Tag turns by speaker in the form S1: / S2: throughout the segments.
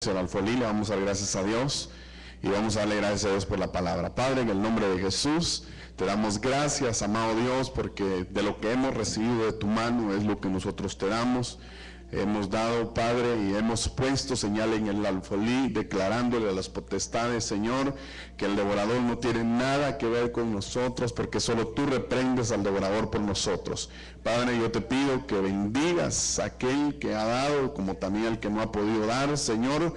S1: El alfolí, le vamos a dar gracias a Dios y vamos a darle gracias a Dios por la palabra. Padre, en el nombre de Jesús, te damos gracias, amado Dios, porque de lo que hemos recibido de tu mano es lo que nosotros te damos. Hemos dado, Padre, y hemos puesto señal en el alfolí, declarándole a las potestades, Señor, que el devorador no tiene nada que ver con nosotros, porque solo tú reprendes al devorador por nosotros. Padre, yo te pido que bendigas a aquel que ha dado, como también al que no ha podido dar, Señor,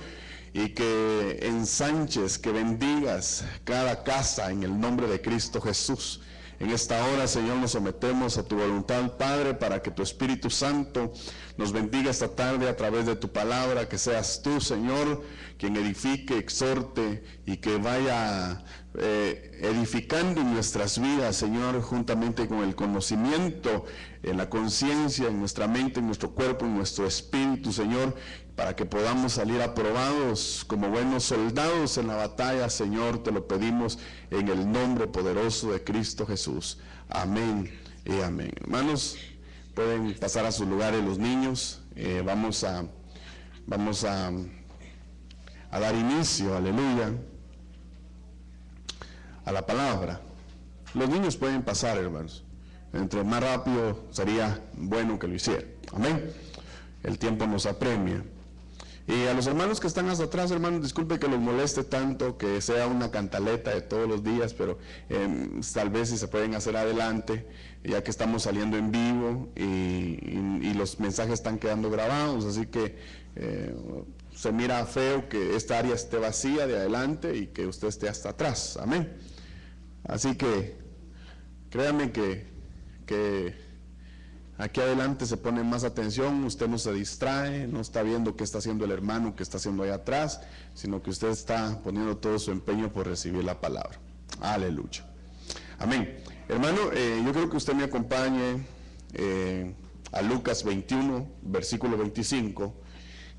S1: y que ensanches, que bendigas cada casa en el nombre de Cristo Jesús. En esta hora, Señor, nos sometemos a tu voluntad, Padre, para que tu Espíritu Santo nos bendiga esta tarde a través de tu palabra, que seas tú, Señor, quien edifique, exhorte y que vaya edificando en nuestras vidas, Señor, juntamente con el conocimiento, en la conciencia, en nuestra mente, en nuestro cuerpo, en nuestro espíritu, Señor, para que podamos salir aprobados como buenos soldados en la batalla, Señor, te lo pedimos en el nombre poderoso de Cristo Jesús. Amén y amén. Hermanos, pueden pasar a sus lugares los niños. Vamos a dar inicio, aleluya, a la palabra. Los niños pueden pasar, hermanos. Entre más rápido sería bueno que lo hicieran. Amén. El tiempo nos apremia. Y a los hermanos que están hasta atrás, hermanos, disculpe que los moleste tanto, que sea una cantaleta de todos los días, pero tal vez si se pueden hacer adelante, ya que estamos saliendo en vivo y los mensajes están quedando grabados, así que se mira feo que esta área esté vacía de adelante y que usted esté hasta atrás. Amén. Así que créanme que aquí adelante se pone más atención, usted no se distrae, no está viendo qué está haciendo el hermano, qué está haciendo allá atrás, sino que usted está poniendo todo su empeño por recibir la palabra. Aleluya. Amén. Hermano, yo creo que usted me acompañe a Lucas 21, versículo 25.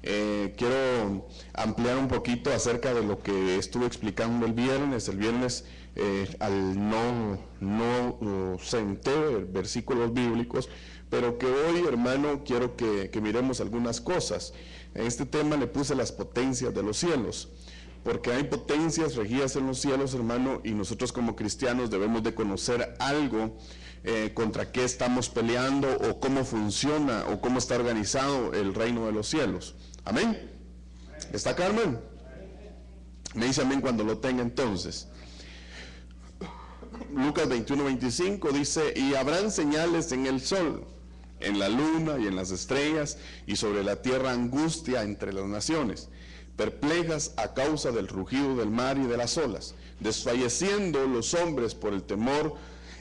S1: Quiero ampliar un poquito acerca de lo que estuve explicando el viernes. El viernes no senté versículos bíblicos, pero que hoy, hermano, quiero que miremos algunas cosas. En este tema le puse las potencias de los cielos, porque hay potencias regidas en los cielos, hermano, y nosotros como cristianos debemos de conocer algo contra qué estamos peleando, o cómo funciona, o cómo está organizado el reino de los cielos. Amén. ¿Está Carmen? Me dice amén cuando lo tenga entonces. Lucas 21, 25 dice: y habrán señales en el sol, en la luna y en las estrellas, y sobre la tierra angustia entre las naciones, perplejas a causa del rugido del mar y de las olas, desfalleciendo los hombres por el temor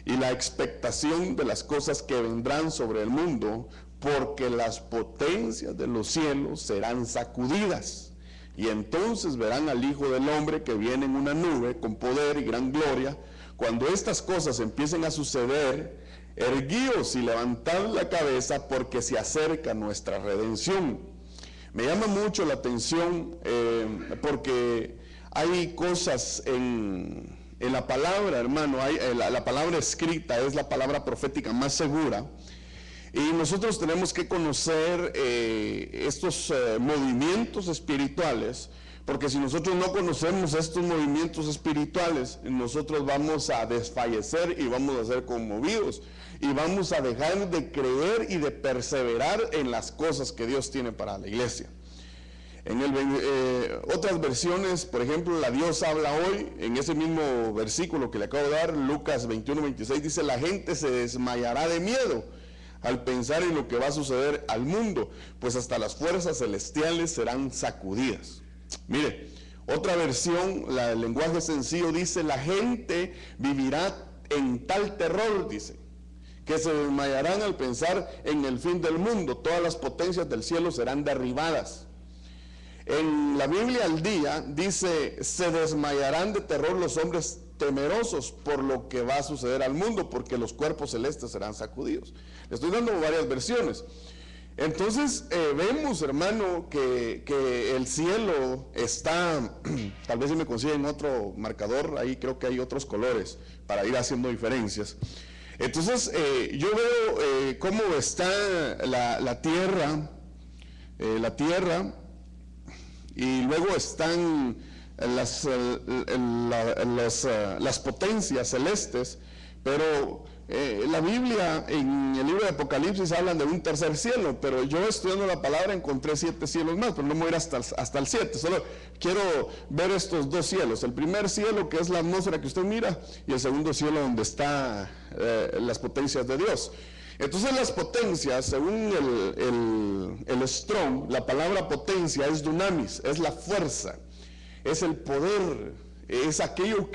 S1: y la expectación de las cosas que vendrán sobre el mundo, porque las potencias de los cielos serán sacudidas. Y entonces verán al Hijo del Hombre que viene en una nube con poder y gran gloria. Cuando estas cosas empiecen a suceder, erguíos y levantad la cabeza, porque se acerca nuestra redención. Me llama mucho la atención porque hay cosas en la palabra, hermano. La palabra escrita es la palabra profética más segura. Y nosotros tenemos que conocer estos movimientos espirituales, porque si nosotros no conocemos estos movimientos espirituales, nosotros vamos a desfallecer y vamos a ser conmovidos, y vamos a dejar de creer y de perseverar en las cosas que Dios tiene para la iglesia. En otras versiones, por ejemplo, la Dios habla hoy, en ese mismo versículo que le acabo de dar, Lucas 21, 26, dice: la gente se desmayará de miedo al pensar en lo que va a suceder al mundo, pues hasta las fuerzas celestiales serán sacudidas. Mire, otra versión, el lenguaje sencillo, dice: la gente vivirá en tal terror, dice, que se desmayarán al pensar en el fin del mundo, todas las potencias del cielo serán derribadas. En la Biblia al día dice: se desmayarán de terror los hombres temerosos por lo que va a suceder al mundo, porque los cuerpos celestes serán sacudidos. Le estoy dando varias versiones. Entonces vemos, hermano, que el cielo está, tal vez si me consiguen otro marcador, ahí creo que hay otros colores para ir haciendo diferencias. Entonces yo veo cómo está la tierra y luego están las potencias celestes, pero la Biblia en el libro de Apocalipsis hablan de un tercer cielo, pero yo estudiando la palabra encontré 7 cielos más, pero no me voy a ir hasta el 7, solo quiero ver estos 2 cielos, el primer cielo que es la atmósfera que usted mira, y el segundo cielo donde están las potencias de Dios. Entonces las potencias, según el Strong, la palabra potencia es dunamis, es la fuerza, es el poder, es aquello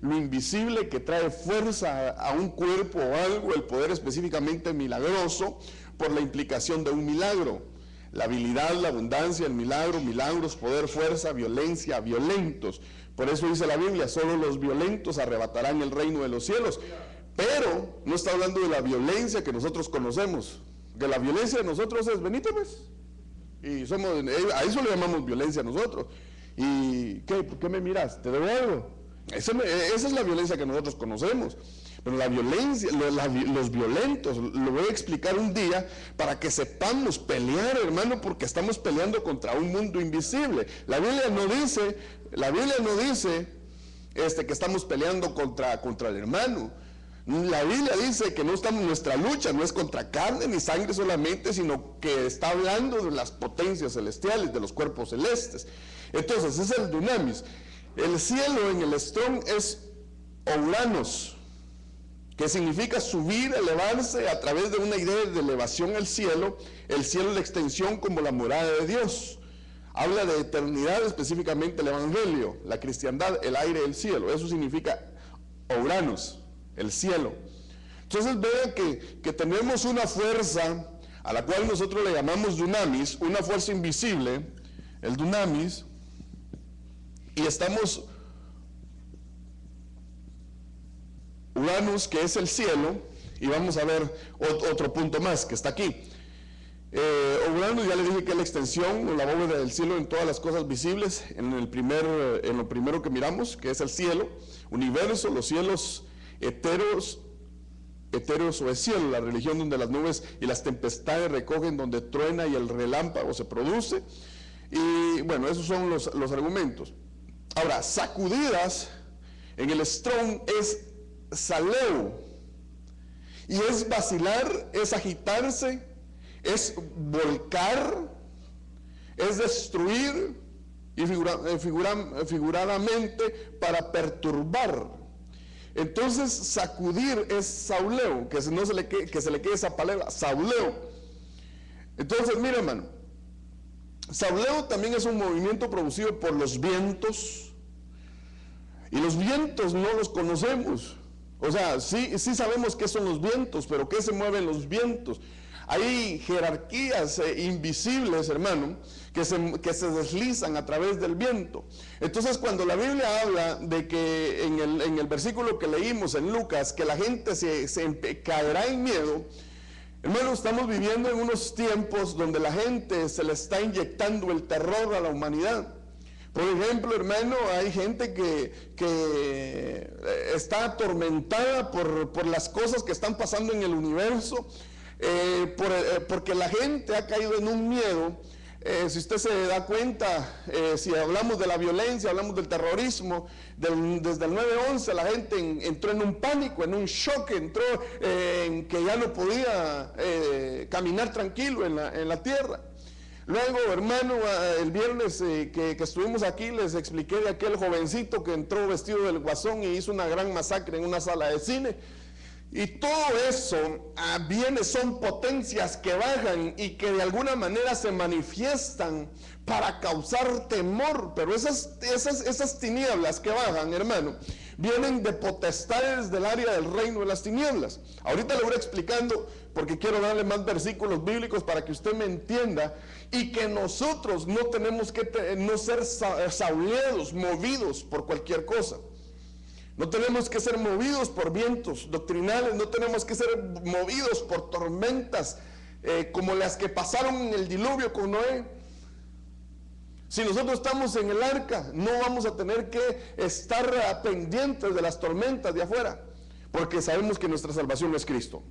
S1: lo invisible que trae fuerza a un cuerpo o algo, el poder específicamente milagroso por la implicación de un milagro. La habilidad, la abundancia, el milagro, milagros, poder, fuerza, violencia, violentos. Por eso dice la Biblia, solo los violentos arrebatarán el reino de los cielos. Pero no está hablando de la violencia que nosotros conocemos, que la violencia de nosotros es venite pues, y a eso le llamamos violencia nosotros. ¿Y qué? ¿Por qué me miras? ¿Te debo algo? Esa es la violencia que nosotros conocemos. Pero la violencia, los violentos, lo voy a explicar un día para que sepamos pelear, hermano, porque estamos peleando contra un mundo invisible. La Biblia no dice que estamos peleando contra el hermano. La Biblia dice que nuestra lucha no es contra carne ni sangre solamente, sino que está hablando de las potencias celestiales, de los cuerpos celestes. Entonces, es el dunamis. El cielo en el Strong es Ouranos, que significa subir, elevarse a través de una idea de elevación al cielo. El cielo es la extensión como la morada de Dios. Habla de eternidad, específicamente el evangelio, la cristiandad, el aire del cielo. Eso significa Ouranos, el cielo. Entonces vean que tenemos una fuerza a la cual nosotros le llamamos dunamis, una fuerza invisible, el dunamis, y estamos Uranus, que es el cielo, y vamos a ver otro punto más que está aquí. Uranus, ya le dije que es la extensión o la bóveda del cielo en todas las cosas visibles, en lo primero que miramos, que es el cielo, universo, los cielos etéreos o es cielo, la religión donde las nubes y las tempestades recogen, donde truena y el relámpago se produce. Y bueno, esos son los argumentos. Ahora, sacudidas en el Strong es saleo, y es vacilar, es agitarse, es volcar, es destruir, y figuradamente para perturbar. Entonces sacudir es sauleo, que se le quede esa palabra, sauleo. Entonces mira, hermano, sauleo también es un movimiento producido por los vientos, y los vientos no los conocemos. O sea, sí sabemos qué son los vientos, pero ¿qué se mueven los vientos? Hay jerarquías invisibles, hermano, que se deslizan a través del viento. Entonces, cuando la Biblia habla de que en el versículo que leímos en Lucas, que la gente se caerá en miedo, hermano, estamos viviendo en unos tiempos donde la gente se le está inyectando el terror a la humanidad. Por ejemplo, hermano, hay gente que está atormentada por las cosas que están pasando en el universo, porque la gente ha caído en un miedo. Si usted se da cuenta, si hablamos de la violencia, hablamos del terrorismo, desde el 9/11 la gente entró en un pánico, en un shock, entró en que ya no podía caminar tranquilo en la tierra. Luego, hermano, el viernes que estuvimos aquí, les expliqué de aquel jovencito que entró vestido del Guasón y hizo una gran masacre en una sala de cine. Y todo eso son potencias que bajan y que de alguna manera se manifiestan para causar temor. Pero esas tinieblas que bajan, hermano, vienen de potestades del área del reino de las tinieblas. Ahorita le voy explicando porque quiero darle más versículos bíblicos para que usted me entienda, y que nosotros no tenemos que no ser sauleados, movidos por cualquier cosa. No tenemos que ser movidos por vientos doctrinales, no tenemos que ser movidos por tormentas como las que pasaron en el diluvio con Noé. Si nosotros estamos en el arca, no vamos a tener que estar pendientes de las tormentas de afuera, porque sabemos que nuestra salvación es Cristo.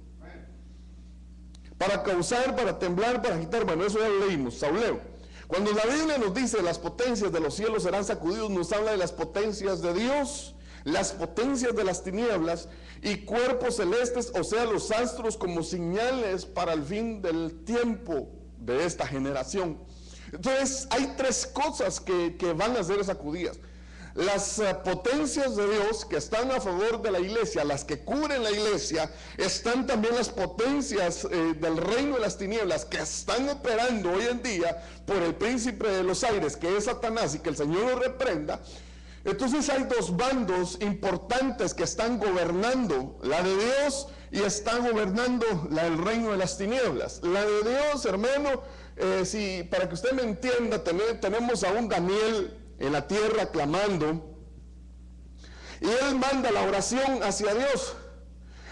S1: Para causar, para temblar, para agitar, bueno, eso ya lo leímos, sauleo. Cuando la Biblia nos dice las potencias de los cielos serán sacudidos, nos habla de las potencias de Dios, las potencias de las tinieblas y cuerpos celestes, o sea, los astros, como señales para el fin del tiempo de esta generación. Entonces hay tres cosas que van a ser sacudidas. Las potencias de Dios que están a favor de la iglesia, las que cubren la iglesia, están también las potencias del reino de las tinieblas que están operando hoy en día por el príncipe de los aires, que es Satanás, y que el Señor lo reprenda. Entonces hay dos bandos importantes que están gobernando, la de Dios y está gobernando la del reino de las tinieblas. La de Dios, hermano, para que usted me entienda, tenemos a un Daniel en la tierra clamando, y él manda la oración hacia Dios.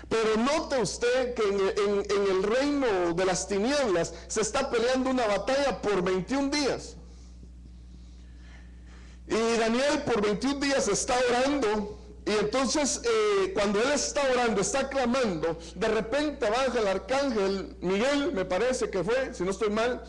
S1: Pero note usted que en el reino de las tinieblas se está peleando una batalla por 21 días. Y Daniel por 21 días está orando, y entonces cuando él está orando, está clamando, de repente baja el arcángel Miguel, me parece que fue, si no estoy mal,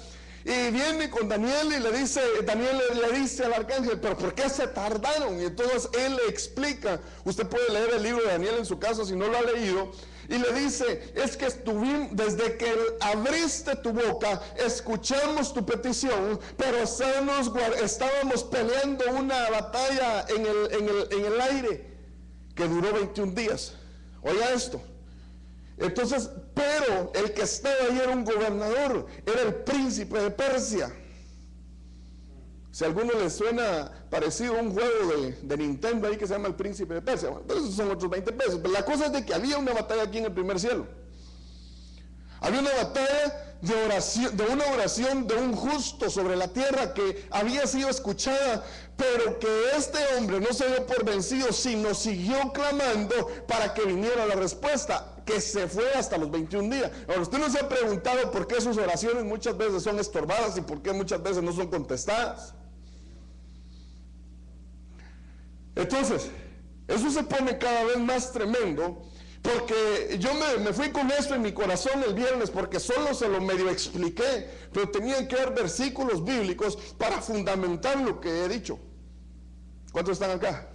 S1: y viene con Daniel y Daniel le dice al arcángel, pero ¿por qué se tardaron? Y entonces él le explica, usted puede leer el libro de Daniel en su casa si no lo ha leído, y le dice, es que desde que abriste tu boca, escuchamos tu petición, pero estábamos peleando una batalla en el aire que duró 21 días. Oiga esto. Entonces, pero el que estaba ahí era un gobernador, era el príncipe de Persia. Si a alguno le suena parecido a un juego de Nintendo ahí que se llama el príncipe de Persia, bueno, esos son otros 20 pesos. Pero la cosa es de que había una batalla aquí en el primer cielo. Había una batalla de una oración de un justo sobre la tierra que había sido escuchada, pero que este hombre no se dio por vencido, sino siguió clamando para que viniera la respuesta, que se fue hasta los 21 días. Ahora, usted no se ha preguntado por qué sus oraciones muchas veces son estorbadas y por qué muchas veces no son contestadas. Entonces, eso se pone cada vez más tremendo, porque yo me fui con esto en mi corazón el viernes, porque solo se lo medio expliqué, pero tenían que haber versículos bíblicos para fundamentar lo que he dicho. ¿Cuántos están acá?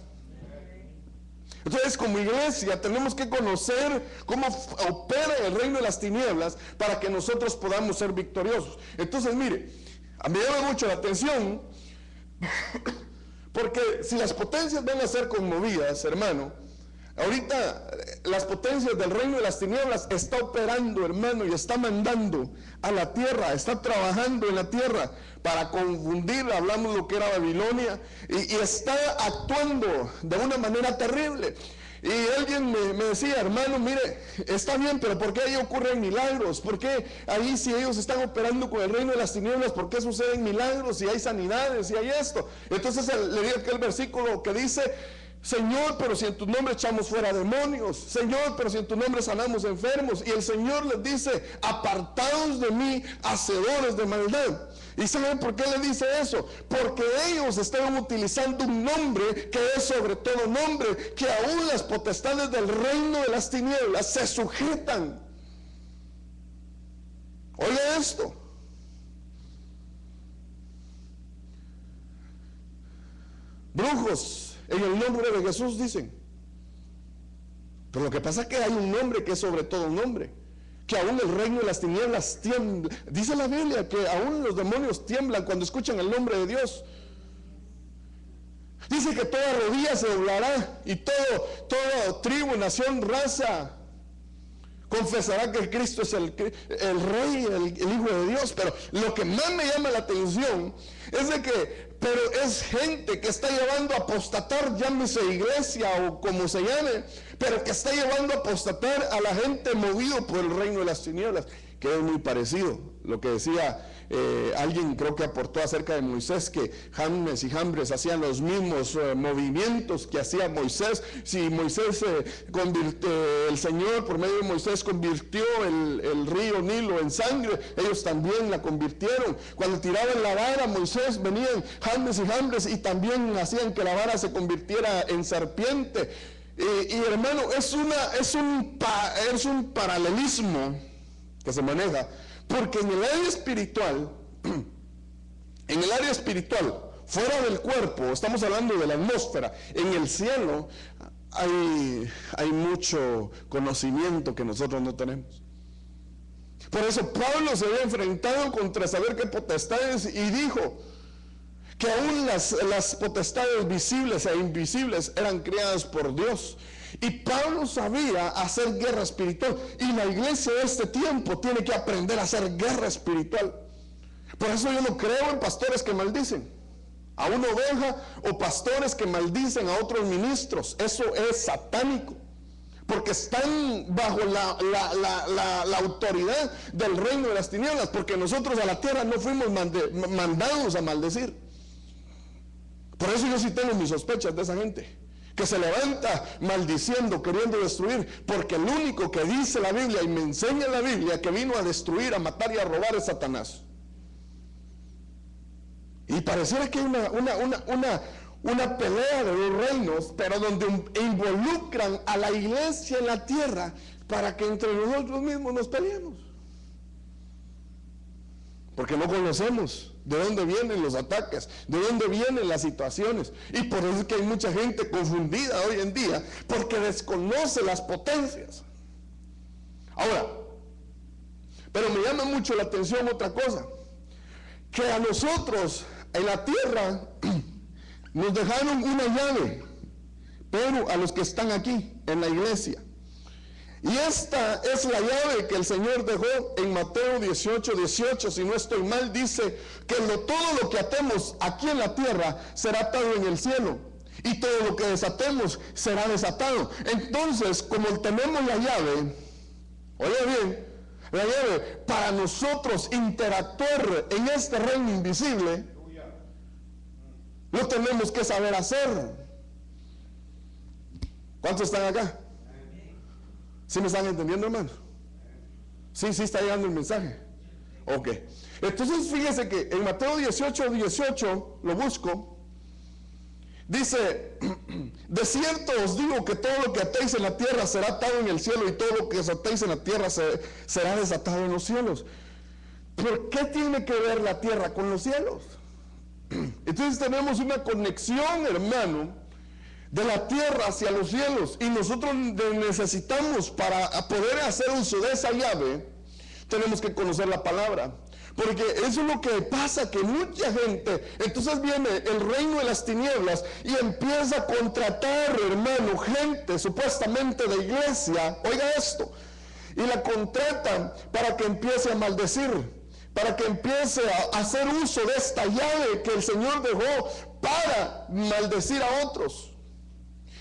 S1: Entonces, como iglesia tenemos que conocer cómo opera el reino de las tinieblas para que nosotros podamos ser victoriosos. Entonces, mire, a mí me llama mucho la atención, porque si las potencias van a ser conmovidas, hermano, ahorita las potencias del reino de las tinieblas está operando, hermano, y está mandando a la tierra, está trabajando en la tierra para confundir, hablamos lo que era Babilonia, y está actuando de una manera terrible. Y alguien me decía, hermano, mire, está bien, pero ¿por qué ahí ocurren milagros? ¿Por qué ahí, si ellos están operando con el reino de las tinieblas, por qué suceden milagros, si hay sanidades, si hay esto? Entonces le di aquel versículo que dice, Señor, pero si en tu nombre echamos fuera demonios, Señor, pero si en tu nombre sanamos enfermos. Y el Señor les dice, apartaos de mí, hacedores de maldad. ¿Y saben por qué le dice eso? Porque ellos estaban utilizando un nombre que es sobre todo nombre, que aún las potestades del reino de las tinieblas se sujetan. Oye esto. Brujos en el nombre de Jesús, dicen. Pero lo que pasa es que hay un nombre que es sobre todo nombre, que aún el reino de las tinieblas tiembla. Dice la Biblia que aún los demonios tiemblan cuando escuchan el nombre de Dios. Dice que toda rodilla se doblará y toda tribu, nación, raza confesará que Cristo es el Rey, el Hijo de Dios. Pero lo que más me llama la atención es de que, pero es gente que está llevando a apostatar, llámese iglesia o como se llame, pero que está llevando a apostatar a la gente movido por el reino de las tinieblas, que es muy parecido lo que decía alguien, creo que aportó acerca de Moisés, que James y Jambres hacían los mismos movimientos que hacía Moisés. Si Moisés el Señor por medio de Moisés convirtió el río Nilo en sangre, ellos también la convirtieron. Cuando tiraban la vara Moisés, venían James y Jambres y también hacían que la vara se convirtiera en serpiente. Y hermano, es un paralelismo que se maneja, porque en el área espiritual En el área espiritual, fuera del cuerpo, estamos hablando de la atmósfera, en el cielo hay mucho conocimiento que nosotros no tenemos. Por eso Pablo se había enfrentado contra saber qué potestades y dijo que aún las potestades visibles e invisibles eran creadas por Dios. Y Pablo sabía hacer guerra espiritual, y la iglesia de este tiempo tiene que aprender a hacer guerra espiritual. Por eso yo no creo en pastores que maldicen a una oveja o pastores que maldicen a otros ministros. Eso es satánico, porque están bajo la autoridad del reino de las tinieblas, porque nosotros a la tierra no fuimos mandados a maldecir. Por eso yo sí tengo mis sospechas de esa gente que se levanta maldiciendo, queriendo destruir, porque el único que dice la Biblia y me enseña la Biblia que vino a destruir, a matar y a robar es Satanás. Y pareciera que hay una pelea de los reinos, pero donde involucran a la iglesia en la tierra para que entre nosotros mismos nos peleemos. Porque no conocemos de dónde vienen los ataques, de dónde vienen las situaciones. Y por eso es que hay mucha gente confundida hoy en día, porque desconoce las potencias. Ahora, pero me llama mucho la atención otra cosa, que a nosotros en la tierra nos dejaron una llave, pero a los que están aquí en la iglesia. Y esta es la llave que el Señor dejó en Mateo 18:18, si no estoy mal, dice que todo lo que atemos aquí en la tierra será atado en el cielo, y todo lo que desatemos será desatado. Entonces, como tenemos la llave, oye bien, la llave para nosotros interactuar en este reino invisible, lo tenemos que saber hacer. ¿Cuántos están acá? ¿Sí me están entendiendo, hermano? Sí está llegando el mensaje. Ok. Entonces fíjese que en Mateo 18:18, lo busco, dice: de cierto os digo que todo lo que atéis en la tierra será atado en el cielo, y todo lo que desatéis en la tierra será desatado en los cielos. ¿Por qué tiene que ver la tierra con los cielos? Entonces tenemos una conexión, hermano, de la tierra hacia los cielos, y nosotros necesitamos, para poder hacer uso de esa llave, tenemos que conocer la palabra, porque eso es lo que pasa, que mucha gente, entonces viene el reino de las tinieblas y empieza a contratar, hermano, gente supuestamente de iglesia, oiga esto, y la contratan para que empiece a maldecir, para que empiece a hacer uso de esta llave que el Señor dejó para maldecir a otros.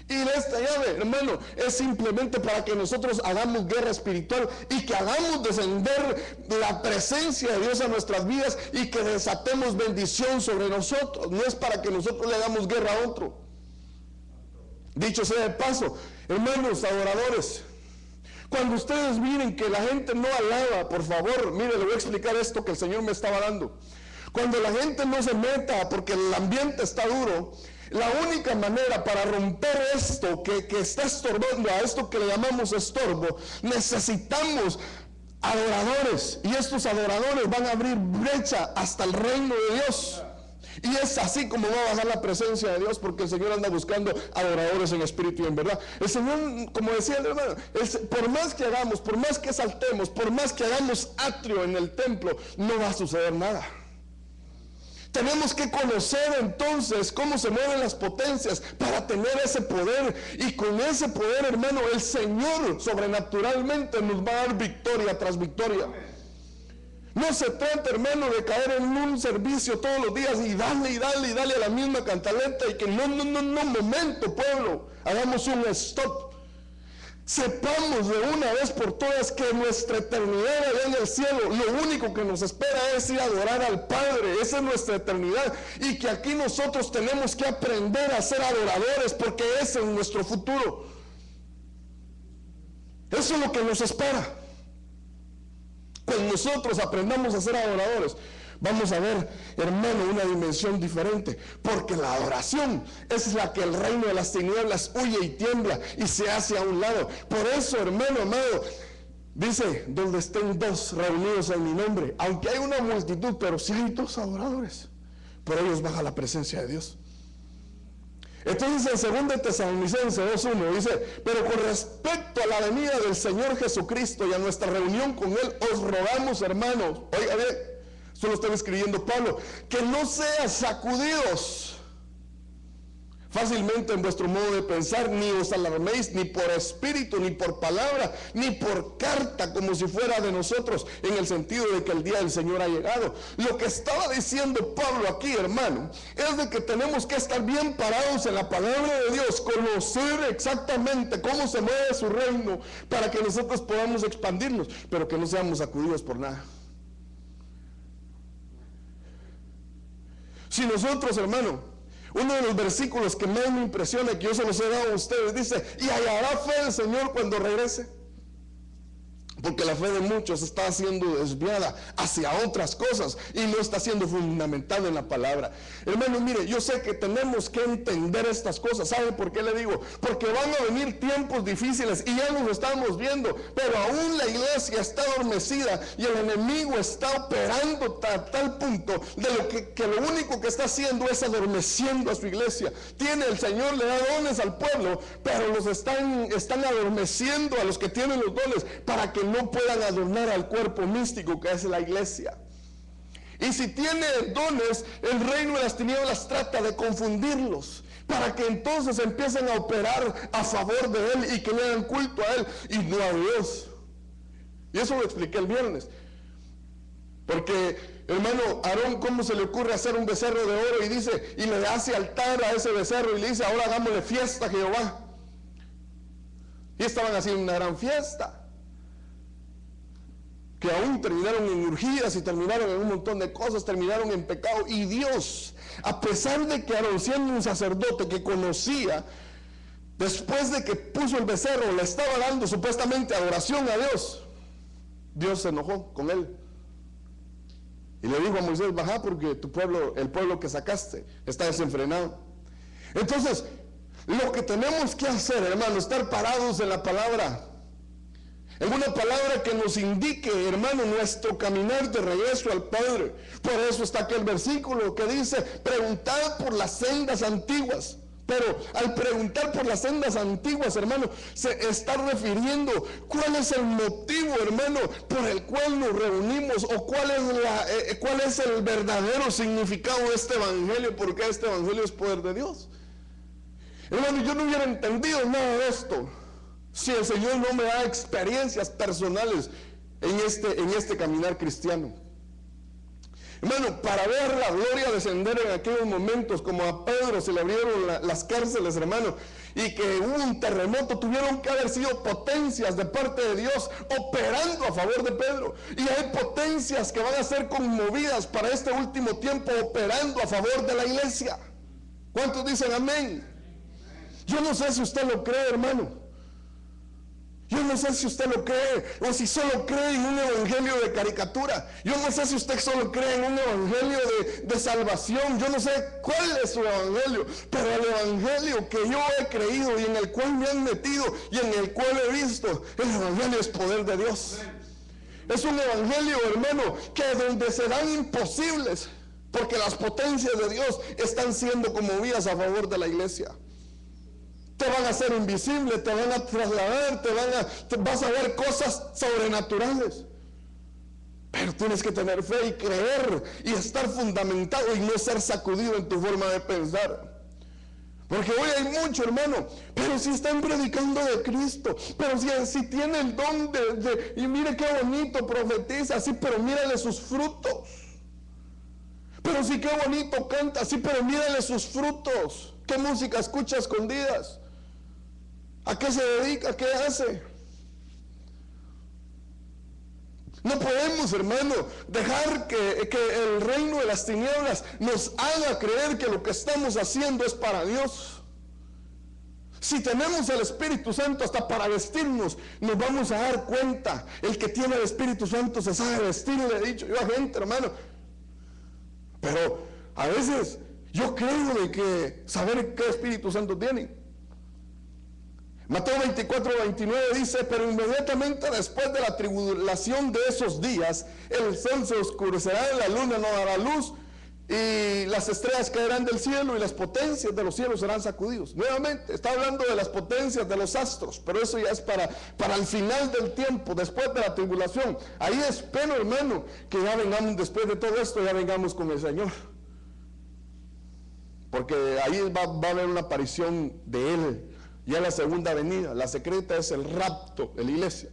S1: Y esta llave, hermano, es simplemente para que nosotros hagamos guerra espiritual y que hagamos descender la presencia de Dios a nuestras vidas y que desatemos bendición sobre nosotros. No es para que nosotros le hagamos guerra a otro. Dicho sea de paso, hermanos adoradores, cuando ustedes miren que la gente no alaba, por favor, mire, le voy a explicar esto que el Señor me estaba dando. Cuando la gente no se meta porque el ambiente está duro, la única manera para romper esto que está estorbando, a esto que le llamamos estorbo, necesitamos adoradores, y estos adoradores van a abrir brecha hasta el reino de Dios. Y es así como va a bajar la presencia de Dios, porque el Señor anda buscando adoradores en espíritu y en verdad. El Señor, como decía el hermano, por más que hagamos, por más que saltemos, por más que hagamos atrio en el templo, no va a suceder nada. Tenemos que conocer entonces cómo se mueven las potencias para tener ese poder, y con ese poder, hermano, el Señor sobrenaturalmente nos va a dar victoria tras victoria. No se trata, hermano, de caer en un servicio todos los días y darle a la misma cantaleta, y que no, momento, pueblo, hagamos un stop. Sepamos de una vez por todas que nuestra eternidad allá en el cielo, lo único que nos espera es ir a adorar al Padre. Esa es nuestra eternidad, y que aquí nosotros tenemos que aprender a ser adoradores, porque ese es nuestro futuro. Eso es lo que nos espera. Cuando nosotros aprendamos a ser adoradores, vamos a ver, hermano, una dimensión diferente, porque la adoración es la que el reino de las tinieblas huye y tiembla y se hace a un lado. Por eso, hermano amado, dice: donde estén dos reunidos en mi nombre, aunque hay una multitud, pero si hay dos adoradores, por ellos baja la presencia de Dios. Entonces en 2 Tesalonicenses 2:1 dice: pero con respecto a la venida del Señor Jesucristo y a nuestra reunión con Él, os rogamos, hermanos, oiga bien, esto lo está escribiendo Pablo, que no sean sacudidos fácilmente en vuestro modo de pensar, ni os alarméis, ni por espíritu, ni por palabra, ni por carta, como si fuera de nosotros, en el sentido de que el día del Señor ha llegado. Lo que estaba diciendo Pablo aquí, hermano, es de que tenemos que estar bien parados en la palabra de Dios, conocer exactamente cómo se mueve su reino, para que nosotros podamos expandirnos, pero que no seamos sacudidos por nada. Si nosotros, hermano, uno de los versículos que más me impresiona, que yo se los he dado a ustedes, dice: y hallará fe el Señor cuando regrese. Porque la fe de muchos está siendo desviada hacia otras cosas y no está siendo fundamentada en la palabra. Hermano, mire, yo sé que tenemos que entender estas cosas. ¿Sabe por qué le digo? Porque van a venir tiempos difíciles y ya los estamos viendo, pero aún la iglesia está adormecida y el enemigo está operando a tal punto de que lo único que está haciendo es adormeciendo a su iglesia. El Señor le da dones al pueblo, pero los están adormeciendo a los que tienen los dones para que no puedan adornar al cuerpo místico que es la iglesia. Y si tiene dones, el reino de las tinieblas trata de confundirlos, para que entonces empiecen a operar a favor de Él y que le hagan culto a Él y no a Dios. Y eso lo expliqué el viernes. Porque, hermano, Aarón, ¿cómo se le ocurre hacer un becerro de oro? Y dice, y le hace altar a ese becerro y le dice: ahora hagámosle fiesta a Jehová. Y estaban haciendo una gran fiesta, que aún terminaron en orgías y terminaron en un montón de cosas, terminaron en pecado. Y Dios, a pesar de que Aarón, siendo un sacerdote que conocía, después de que puso el becerro, le estaba dando supuestamente adoración a Dios, Dios se enojó con él y le dijo a Moisés: baja, porque tu pueblo, el pueblo que sacaste, está desenfrenado. Entonces, lo que tenemos que hacer, hermano, estar parados en la palabra, en una palabra que nos indique, hermano, nuestro caminar de regreso al Padre. Por eso está aquel versículo que dice: preguntad por las sendas antiguas. Pero al preguntar por las sendas antiguas, hermano, se está refiriendo cuál es el motivo, hermano, por el cual nos reunimos, o cuál es el verdadero significado de este evangelio, porque este evangelio es poder de Dios. Hermano, yo no hubiera entendido nada de esto si el Señor no me da experiencias personales en este caminar cristiano. Hermano, para ver la gloria descender en aquellos momentos, como a Pedro se le abrieron las cárceles, hermano, y que hubo un terremoto, tuvieron que haber sido potencias de parte de Dios operando a favor de Pedro. Y hay potencias que van a ser conmovidas para este último tiempo, operando a favor de la iglesia. ¿Cuántos dicen amén? Yo no sé si usted lo cree, hermano. Yo no sé si usted lo cree, o si solo cree en un evangelio de caricatura. Yo no sé si usted solo cree en un evangelio de salvación. Yo no sé cuál es su evangelio, pero el evangelio que yo he creído y en el cual me han metido y en el cual he visto, el evangelio es poder de Dios. Es un evangelio, hermano, que donde serán imposibles, porque las potencias de Dios están siendo conmovidas a favor de la iglesia. Te van a hacer invisible, te van a trasladar, vas a ver cosas sobrenaturales. Pero tienes que tener fe y creer y estar fundamentado y no ser sacudido en tu forma de pensar. Porque hoy hay mucho, hermano, pero si están predicando de Cristo, pero si tiene el don y mire qué bonito profetiza, sí, pero mírale sus frutos. Pero sí, qué bonito canta, sí, pero mírale sus frutos. ¿Qué música escucha a escondidas? ¿A qué se dedica? ¿Qué hace? No podemos, hermano, dejar que el reino de las tinieblas nos haga creer que lo que estamos haciendo es para Dios. Si tenemos el Espíritu Santo hasta para vestirnos, nos vamos a dar cuenta. El que tiene el Espíritu Santo se sabe vestir, le he dicho yo a gente, hermano. Pero a veces yo creo de que saber qué Espíritu Santo tiene. Mateo 24:29 dice: pero inmediatamente después de la tribulación de esos días, el sol se oscurecerá y la luna no dará luz, y las estrellas caerán del cielo y las potencias de los cielos serán sacudidos. Nuevamente, está hablando de las potencias de los astros, pero eso ya es para el final del tiempo, después de la tribulación. Ahí espero, hermano, que ya vengamos, después de todo esto, ya vengamos con el Señor. Porque ahí va a haber una aparición de Él, ya la segunda venida. La secreta es el rapto de la iglesia.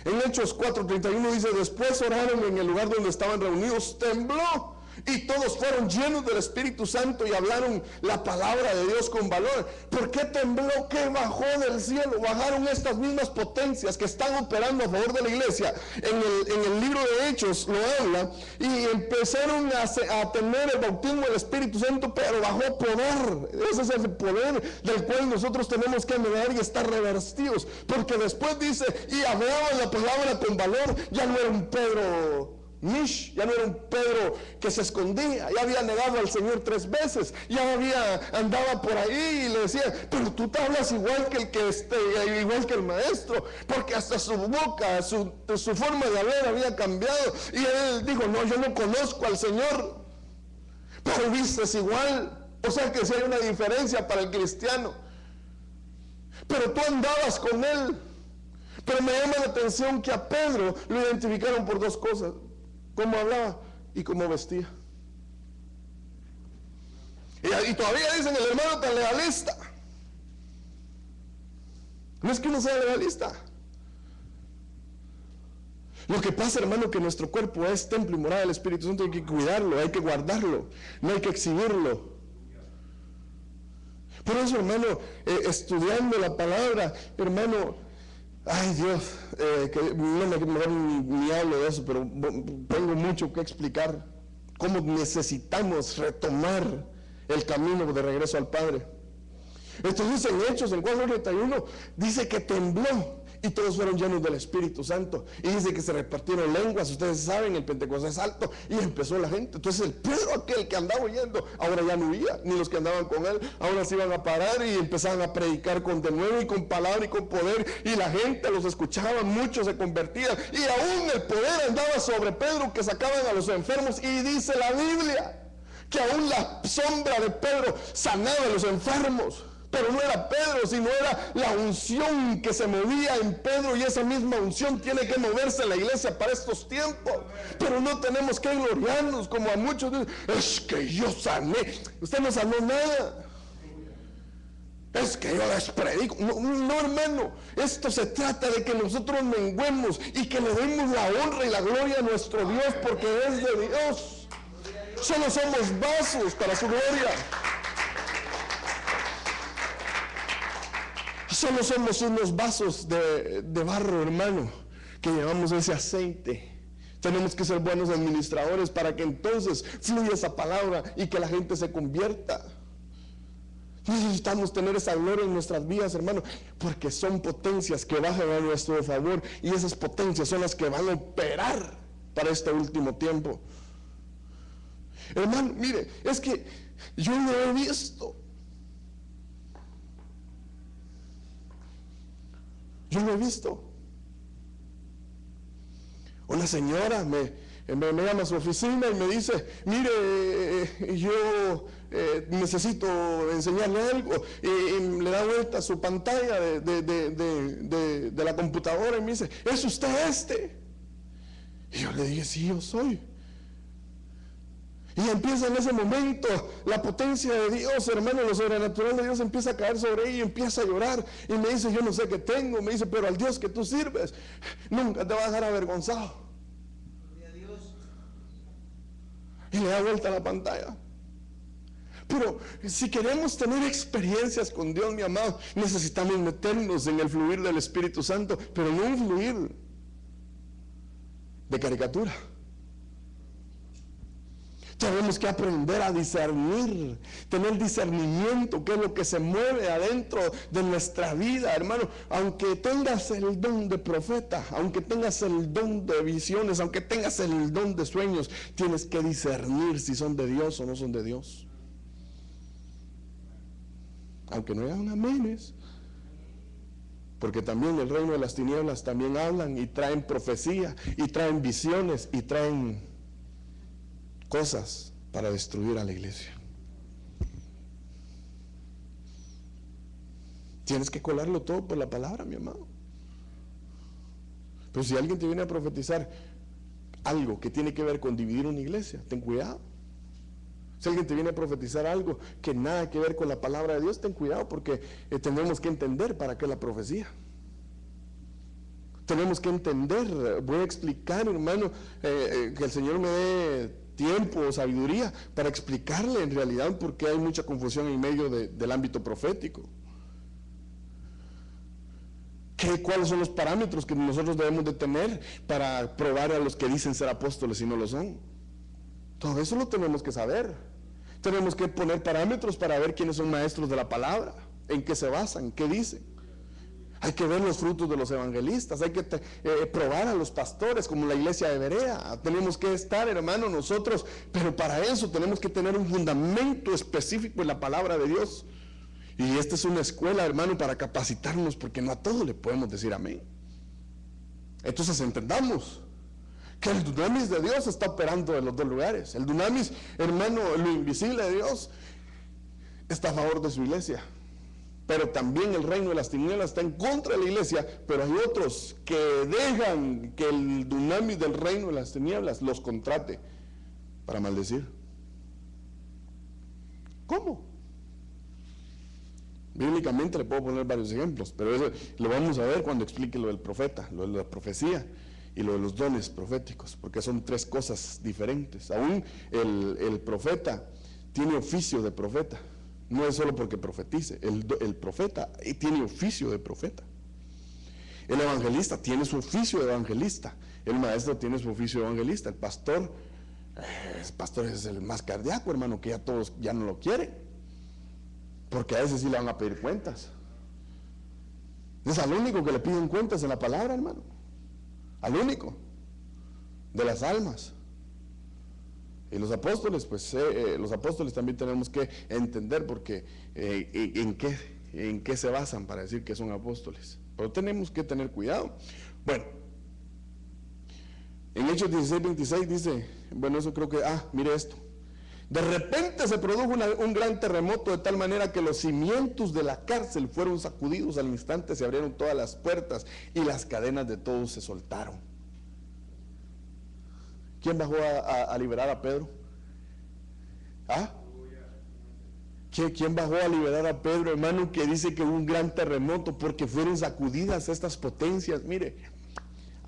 S1: En Hechos 4:31 dice: después oraron en el lugar donde estaban reunidos, tembló, y todos fueron llenos del Espíritu Santo y hablaron la palabra de Dios con valor. ¿Por qué tembló? ¿Qué bajó del cielo? Bajaron estas mismas potencias que están operando a favor de la iglesia. En el libro de Hechos lo habla, y empezaron a tener el bautismo del Espíritu Santo, pero bajó poder. Ese es el poder del cual nosotros tenemos que anhelar y estar revestidos, porque después dice: y hablaban la palabra con valor. Ya no era un Pedro ya no era un Pedro que se escondía, ya había negado al Señor 3 veces, ya andaba por ahí y le decía: pero tú te hablas igual que el maestro, porque hasta su boca, su forma de hablar había cambiado. Y él dijo: no, yo no conozco al Señor, pero vistes igual. O sea que sí hay una diferencia para el cristiano, pero tú andabas con él. Pero me llama la atención que a Pedro lo identificaron por 2 cosas: cómo hablaba y cómo vestía. Y todavía dicen: el hermano tan legalista. No es que uno sea legalista. Lo que pasa, hermano, que nuestro cuerpo es templo y morada del Espíritu Santo. Hay que cuidarlo, hay que guardarlo, no hay que exhibirlo. Por eso, hermano, estudiando la palabra, hermano, ay Dios, que no mejor ni hablo de eso, pero tengo mucho que explicar cómo necesitamos retomar el camino de regreso al Padre. Entonces en Hechos, en 4:31, dice que tembló y todos fueron llenos del Espíritu Santo. Y dice que se repartieron lenguas. Ustedes saben, el Pentecostés alto, y empezó la gente. Entonces el Pedro, aquel que andaba huyendo, ahora ya no huía, ni los que andaban con él, ahora se iban a parar y empezaban a predicar con denuedo y con palabra y con poder, y la gente los escuchaba, muchos se convertían, y aún el poder andaba sobre Pedro, que sacaban a los enfermos. Y dice la Biblia que aún la sombra de Pedro sanaba a los enfermos. Pero no era Pedro, sino era la unción que se movía en Pedro, y esa misma unción tiene que moverse en la iglesia para estos tiempos. Pero no tenemos que gloriarnos como a muchos dicen: es que yo sané. Usted no sanó nada. Es que yo les predico. No, hermano, esto se trata de que nosotros menguemos y que le demos la honra y la gloria a nuestro Dios, porque es de Dios. Solo somos vasos para su gloria. Solo somos unos vasos de barro, hermano, que llevamos ese aceite. Tenemos que ser buenos administradores para que entonces fluya esa palabra y que la gente se convierta. Necesitamos tener esa gloria en nuestras vidas, hermano, porque son potencias que bajan a nuestro favor, y esas potencias son las que van a operar para este último tiempo. Hermano, mire, es que yo lo he visto. Yo lo he visto. Una señora me llama a su oficina y me dice: mire, yo necesito enseñarle algo. Y le da vuelta a su pantalla de la computadora y me dice: ¿es usted? Y yo le dije: sí, yo soy. Y empieza en ese momento la potencia de Dios, hermano, lo sobrenatural de Dios empieza a caer sobre ella y empieza a llorar. Y me dice: yo no sé qué tengo. Me dice: pero al Dios que tú sirves nunca te va a dejar avergonzado. Y le da vuelta a la pantalla. Pero si queremos tener experiencias con Dios, mi amado, necesitamos meternos en el fluir del Espíritu Santo, pero no un fluir de caricatura. Tenemos que aprender a discernir, tener discernimiento, qué es lo que se mueve adentro de nuestra vida, hermano. Aunque tengas el don de profeta, aunque tengas el don de visiones, aunque tengas el don de sueños, tienes que discernir si son de Dios o no son de Dios. Aunque no hayan amenes, porque también el reino de las tinieblas también hablan y traen profecía y traen visiones y traen cosas para destruir a la iglesia. Tienes que colarlo todo por la palabra, mi amado. Pero si alguien te viene a profetizar algo que tiene que ver con dividir una iglesia, ten cuidado. Si alguien te viene a profetizar algo que nada que ver con la palabra de Dios, ten cuidado, porque tenemos que entender para qué la profecía. Tenemos que entender. Voy a explicar, hermano, que el Señor me dé tiempo o sabiduría para explicarle en realidad por qué hay mucha confusión en medio del ámbito profético. ¿Cuáles son los parámetros que nosotros debemos de tener para probar a los que dicen ser apóstoles y no lo son? Todo eso lo tenemos que saber. Tenemos que poner parámetros para ver quiénes son maestros de la palabra, en qué se basan, qué dicen. Hay que ver los frutos de los evangelistas, hay que probar a los pastores como la iglesia de Berea. Tenemos que estar, hermano, nosotros, pero para eso tenemos que tener un fundamento específico en la palabra de Dios. Y esta es una escuela, hermano, para capacitarnos, porque no a todo le podemos decir amén. Entonces entendamos que el dunamis de Dios está operando en los dos lugares. El dunamis, hermano, lo invisible de Dios está a favor de su iglesia. Pero también el reino de las tinieblas está en contra de la iglesia, pero hay otros que dejan que el dunamis del reino de las tinieblas los contrate para maldecir. ¿Cómo? Bíblicamente le puedo poner varios ejemplos, pero eso lo vamos a ver cuando explique lo del profeta, lo de la profecía y lo de los dones proféticos, porque son tres cosas diferentes. Aún el profeta tiene oficio de profeta, no es solo porque profetice, el profeta tiene oficio de profeta. El evangelista tiene su oficio de evangelista, el maestro tiene su oficio de evangelista, el pastor es el más cardíaco, hermano, que ya todos ya no lo quieren. Porque a ese sí le van a pedir cuentas. Es al único que le piden cuentas en la palabra, hermano. Al único. De las almas. Y los apóstoles, pues los apóstoles también tenemos que entender porque en qué se basan para decir que son apóstoles. Pero tenemos que tener cuidado. Bueno, en Hechos 16:26 dice, bueno, eso creo que, mire esto. De repente se produjo un gran terremoto de tal manera que los cimientos de la cárcel fueron sacudidos al instante, se abrieron todas las puertas y las cadenas de todos se soltaron. ¿Quién bajó a liberar a Pedro? ¿Quién bajó a liberar a Pedro, hermano? Que dice que hubo un gran terremoto porque fueron sacudidas estas potencias, mire,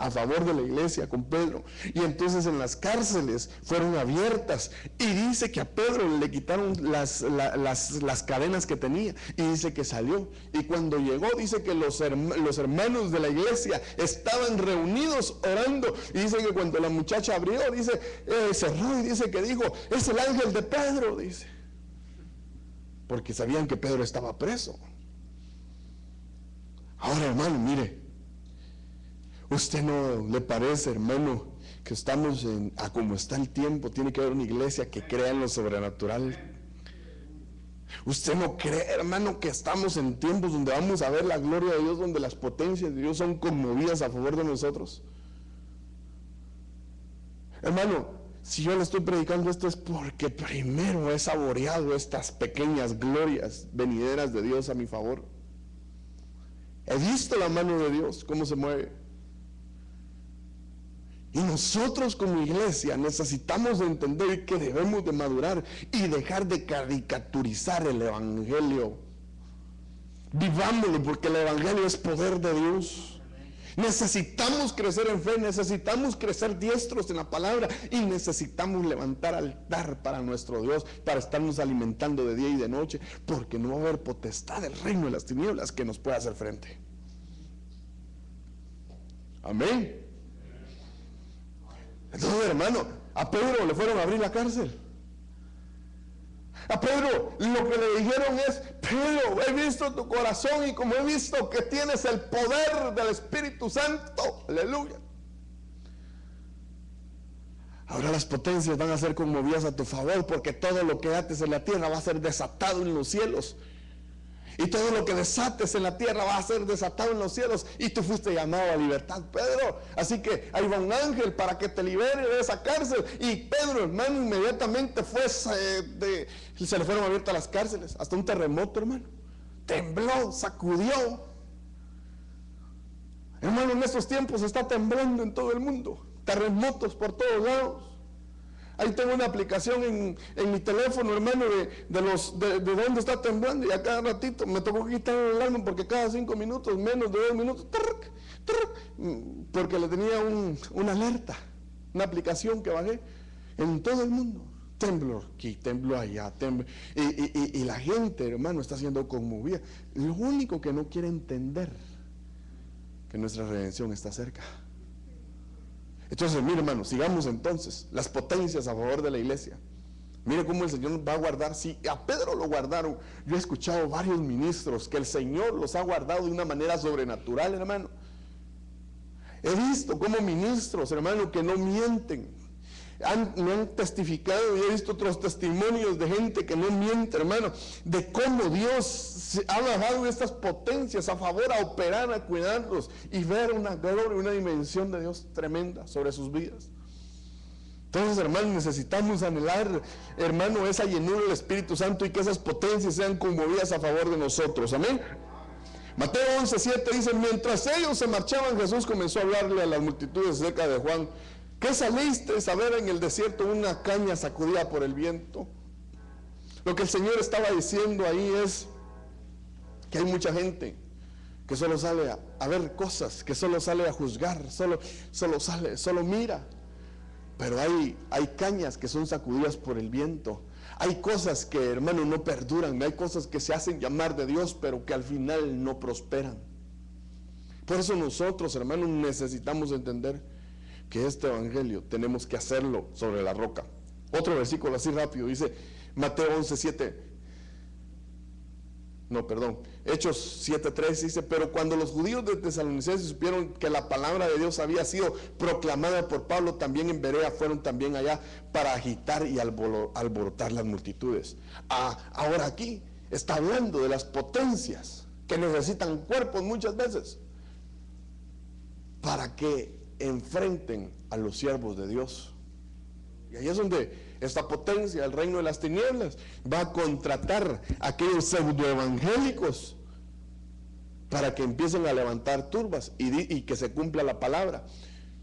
S1: a favor de la iglesia con Pedro. Y entonces en las cárceles fueron abiertas y dice que a Pedro le quitaron las cadenas que tenía y dice que salió. Y cuando llegó dice que los hermanos de la iglesia estaban reunidos orando y dice que cuando la muchacha abrió, dice, cerró y dice que dijo, es el ángel de Pedro, dice, porque sabían que Pedro estaba preso. Ahora, hermano, mire, ¿usted no le parece, hermano, que estamos a como está el tiempo? Tiene que haber una iglesia que crea en lo sobrenatural. ¿Usted no cree, hermano, que estamos en tiempos donde vamos a ver la gloria de Dios, donde las potencias de Dios son conmovidas a favor de nosotros? Hermano, si yo le estoy predicando esto es porque primero he saboreado estas pequeñas glorias venideras de Dios a mi favor. He visto la mano de Dios, cómo se mueve. Y nosotros como iglesia necesitamos entender que debemos de madurar y dejar de caricaturizar el evangelio. Vivámoslo, porque el evangelio es poder de Dios. Necesitamos crecer en fe, necesitamos crecer diestros en la palabra y necesitamos levantar altar para nuestro Dios, para estarnos alimentando de día y de noche, porque no va a haber potestad del reino de las tinieblas que nos pueda hacer frente. Amén. Entonces, hermano, a Pedro le fueron a abrir la cárcel. A Pedro lo que le dijeron es: Pedro, he visto tu corazón y como he visto que tienes el poder del Espíritu Santo, aleluya. Ahora las potencias van a ser conmovidas a tu favor, porque todo lo que ates en la tierra va a ser desatado en los cielos. Y todo lo que desates en la tierra va a ser desatado en los cielos. Y tú fuiste llamado a libertad, Pedro. Así que ahí va un ángel para que te libere de esa cárcel. Y Pedro, hermano, inmediatamente se le fueron abiertas las cárceles. Hasta un terremoto, hermano. Tembló, sacudió. Hermano, en estos tiempos está temblando en todo el mundo. Terremotos por todos lados. Ahí tengo una aplicación en mi teléfono, hermano, de dónde está temblando, y a cada ratito me tocó quitar el alarma porque cada 5 minutos, menos de 2 minutos, porque le tenía una alerta, una aplicación que bajé en todo el mundo. Tembló aquí, tembló allá, tembló. Y la gente, hermano, está siendo conmovida. Lo único que no quiere entender, que nuestra redención está cerca. Entonces, mire, hermano, sigamos entonces las potencias a favor de la iglesia. Mire cómo el Señor va a guardar. Si a Pedro lo guardaron, yo he escuchado varios ministros que el Señor los ha guardado de una manera sobrenatural, hermano. He visto como ministros, hermano, que no mienten. Me han testificado, y he visto otros testimonios de gente que no miente, hermano, de cómo Dios ha bajado estas potencias a favor, a operar, a cuidarlos y ver una gloria, una dimensión de Dios tremenda sobre sus vidas. Entonces, hermano, necesitamos anhelar, hermano, esa llenura del Espíritu Santo y que esas potencias sean conmovidas a favor de nosotros. Amén. Mateo 11:7 dice: mientras ellos se marchaban, Jesús comenzó a hablarle a las multitudes acerca de Juan. ¿Qué saliste a ver en el desierto? Una caña sacudida por el viento. Lo que el Señor estaba diciendo ahí es que hay mucha gente que solo sale a ver cosas, que solo sale a juzgar, solo mira. Pero hay cañas que son sacudidas por el viento. Hay cosas que, hermano, no perduran. Hay cosas que se hacen llamar de Dios, pero que al final no prosperan. Por eso nosotros, hermanos, necesitamos entender que este evangelio tenemos que hacerlo sobre la roca. Otro versículo así rápido, dice Mateo 11:7. Hechos 7:3 dice: pero cuando los judíos de Tesalonicenses supieron que la palabra de Dios había sido proclamada por Pablo, también en Berea fueron también allá para agitar y alborotar las multitudes. Ahora aquí está hablando de las potencias que necesitan cuerpos muchas veces para que enfrenten a los siervos de Dios. Y ahí es donde esta potencia, el reino de las tinieblas, va a contratar a aquellos pseudoevangélicos para que empiecen a levantar turbas y que se cumpla la palabra,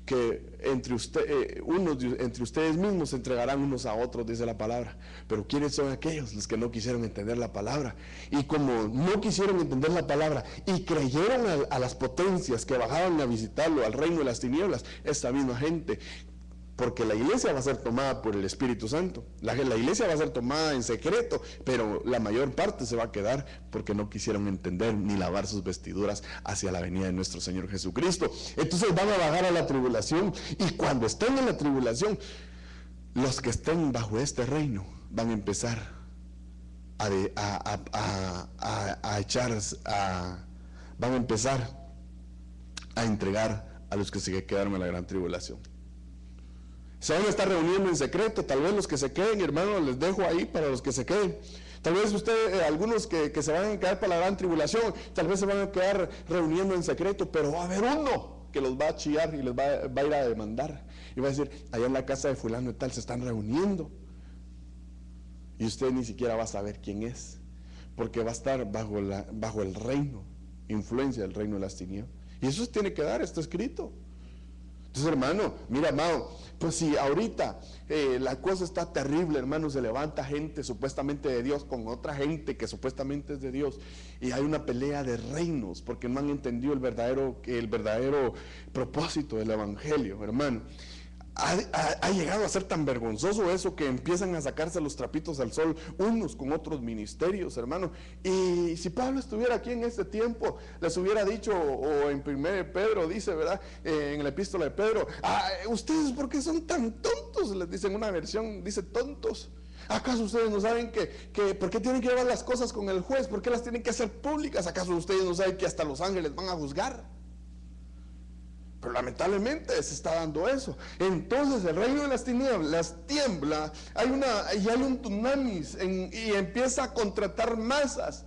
S1: que entre ustedes mismos se entregarán unos a otros, dice la palabra. Pero ¿quiénes son aquellos? Los que no quisieron entender la palabra. Y como no quisieron entender la palabra y creyeron a las potencias que bajaban a visitarlo, al reino de las tinieblas, esta misma gente, porque la iglesia va a ser tomada por el Espíritu Santo, la iglesia va a ser tomada en secreto, pero la mayor parte se va a quedar porque no quisieron entender ni lavar sus vestiduras hacia la venida de nuestro Señor Jesucristo. Entonces van a bajar a la tribulación, y cuando estén en la tribulación, los que estén bajo este reino van a empezar van a empezar a entregar a los que se quedaron en la gran tribulación. Se van a estar reuniendo en secreto. Tal vez los que se queden, hermanos, les dejo ahí para los que se queden. Tal vez algunos que se van a quedar para la gran tribulación, tal vez se van a quedar reuniendo en secreto, pero va a haber uno que los va a chillar y les va a ir a demandar. Y va a decir: allá en la casa de fulano y tal se están reuniendo. Y usted ni siquiera va a saber quién es, porque va a estar bajo el reino, influencia del reino de las tinieblas. Y eso se tiene que dar, está escrito. Entonces, hermano, mira, amado, pues si ahorita la cosa está terrible, hermano, se levanta gente supuestamente de Dios con otra gente que supuestamente es de Dios, y hay una pelea de reinos porque no han entendido el verdadero propósito del evangelio, hermano. Ha llegado a ser tan vergonzoso eso que empiezan a sacarse los trapitos al sol unos con otros ministerios, hermano. Y si Pablo estuviera aquí en este tiempo, les hubiera dicho, o en 1 Pedro dice, ¿verdad? En la epístola de Pedro: ustedes, ¿por qué son tan tontos? Les dicen, una versión dice tontos. ¿Acaso ustedes no saben que por qué tienen que llevar las cosas con el juez? ¿Por qué las tienen que hacer públicas? ¿Acaso ustedes no saben que hasta los ángeles van a juzgar? Pero lamentablemente se está dando eso. Entonces el reino de las tinieblas tiembla, hay un tsunamis y empieza a contratar masas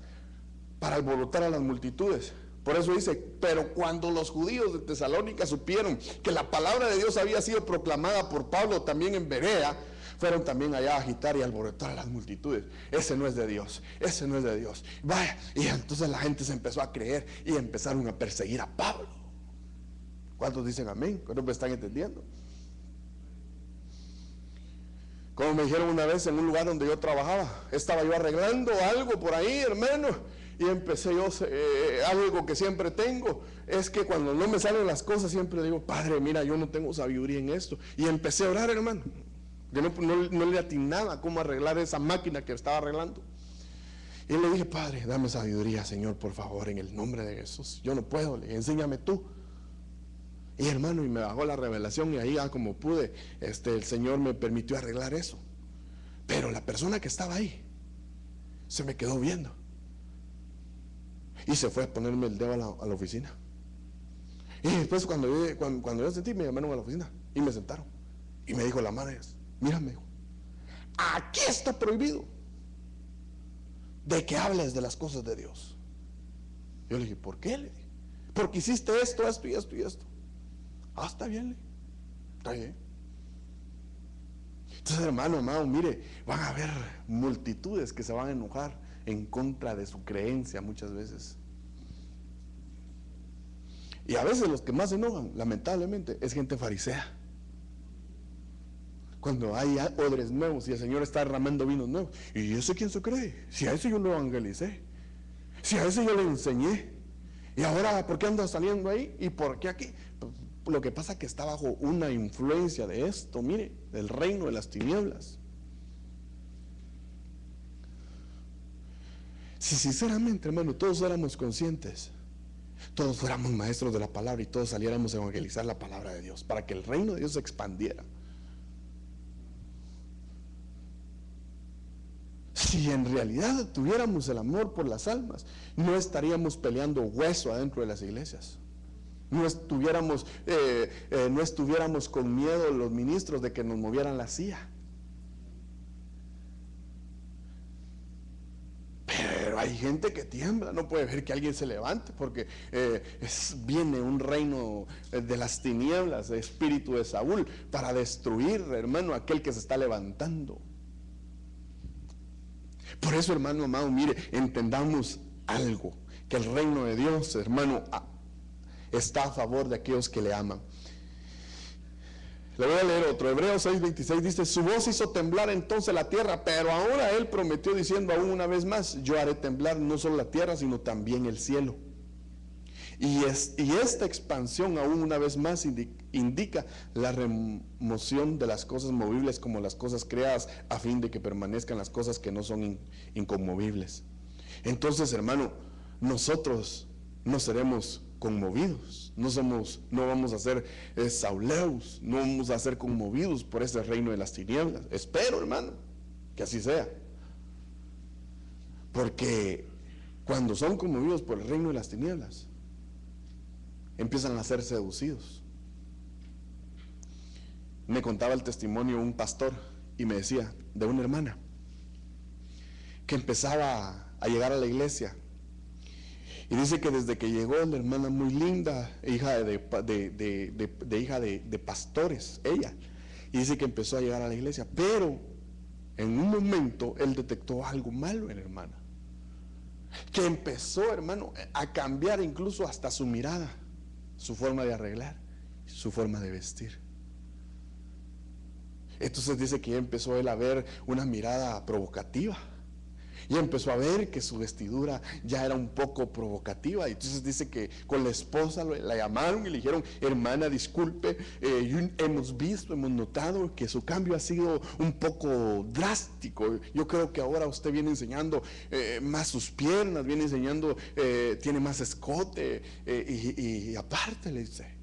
S1: para alborotar a las multitudes. Por eso dice, pero cuando los judíos de Tesalónica supieron que la palabra de Dios había sido proclamada por Pablo también en Berea, fueron también allá a agitar y alborotar a las multitudes. Ese no es de Dios, ese no es de Dios. Vaya, y entonces la gente se empezó a creer y empezaron a perseguir a Pablo. ¿Cuántos dicen amén? ¿Cuántos me están entendiendo? Como me dijeron una vez en un lugar donde yo trabajaba, estaba yo arreglando algo por ahí, hermano, y empecé yo, algo que siempre tengo, es que cuando no me salen las cosas siempre digo, Padre, mira, yo no tengo sabiduría en esto, y empecé a orar, hermano. Yo no le atinaba cómo arreglar esa máquina que estaba arreglando, y le dije, Padre, dame sabiduría, Señor, por favor, en el nombre de Jesús. Yo no puedo, le dije, enséñame tú. Y hermano, y me bajó la revelación, y ahí como pude, el Señor me permitió arreglar eso. Pero la persona que estaba ahí se me quedó viendo y se fue a ponerme el dedo a la oficina. Y después cuando yo sentí, me llamaron a la oficina y me sentaron y me dijo la madre, mira, me dijo, aquí está prohibido de que hables de las cosas de Dios. Yo le dije, ¿por qué? Le dije, porque hiciste esto, esto y esto y esto. Ah, está bien, está bien. Entonces, hermano, amado, mire, van a haber multitudes que se van a enojar en contra de su creencia muchas veces. Y a veces los que más se enojan, lamentablemente, es gente farisea. Cuando hay odres nuevos y el Señor está derramando vinos nuevos. ¿Y ese quién se cree? Si a ese yo lo evangelicé, si a ese yo le enseñé, y ahora ¿por qué anda saliendo ahí? ¿Y por qué aquí? Lo que pasa es que está bajo una influencia de esto, mire, del reino de las tinieblas. Si sinceramente, hermano, todos éramos conscientes, todos fuéramos maestros de la palabra y todos saliéramos a evangelizar la palabra de Dios para que el reino de Dios se expandiera. Si en realidad tuviéramos el amor por las almas, no estaríamos peleando hueso adentro de las iglesias. No estuviéramos con miedo los ministros de que nos movieran la silla. Pero hay gente que tiembla, no puede ver que alguien se levante porque viene un reino de las tinieblas, el espíritu de Saúl, para destruir, hermano, aquel que se está levantando. Por eso, hermano amado, mire, entendamos algo, que el reino de Dios, hermano, está a favor de aquellos que le aman. Le voy a leer otro. Hebreos 6:26 dice, su voz hizo temblar entonces la tierra, pero ahora él prometió diciendo aún una vez más, yo haré temblar no solo la tierra, sino también el cielo. Y esta expansión aún una vez más indica la remoción de las cosas movibles como las cosas creadas, a fin de que permanezcan las cosas que no son inconmovibles. Entonces, hermano, nosotros no seremos conmovidos, no vamos a ser sauleos, no vamos a ser conmovidos por ese reino de las tinieblas. Espero, hermano, que así sea, porque cuando son conmovidos por el reino de las tinieblas, empiezan a ser seducidos. Me contaba el testimonio un pastor y me decía de una hermana que empezaba a llegar a la iglesia. Y dice que desde que llegó la hermana muy linda, hija de pastores, ella, y dice que empezó a llegar a la iglesia, pero en un momento él detectó algo malo en la hermana, que empezó, hermano, a cambiar incluso hasta su mirada, su forma de arreglar, su forma de vestir. Entonces dice que empezó él a ver una mirada provocativa. Y empezó a ver que su vestidura ya era un poco provocativa. Y entonces dice que con la esposa la llamaron y le dijeron, hermana, disculpe, hemos notado que su cambio ha sido un poco drástico. Yo creo que ahora usted viene enseñando más sus piernas, viene enseñando, tiene más escote. Y aparte le dice,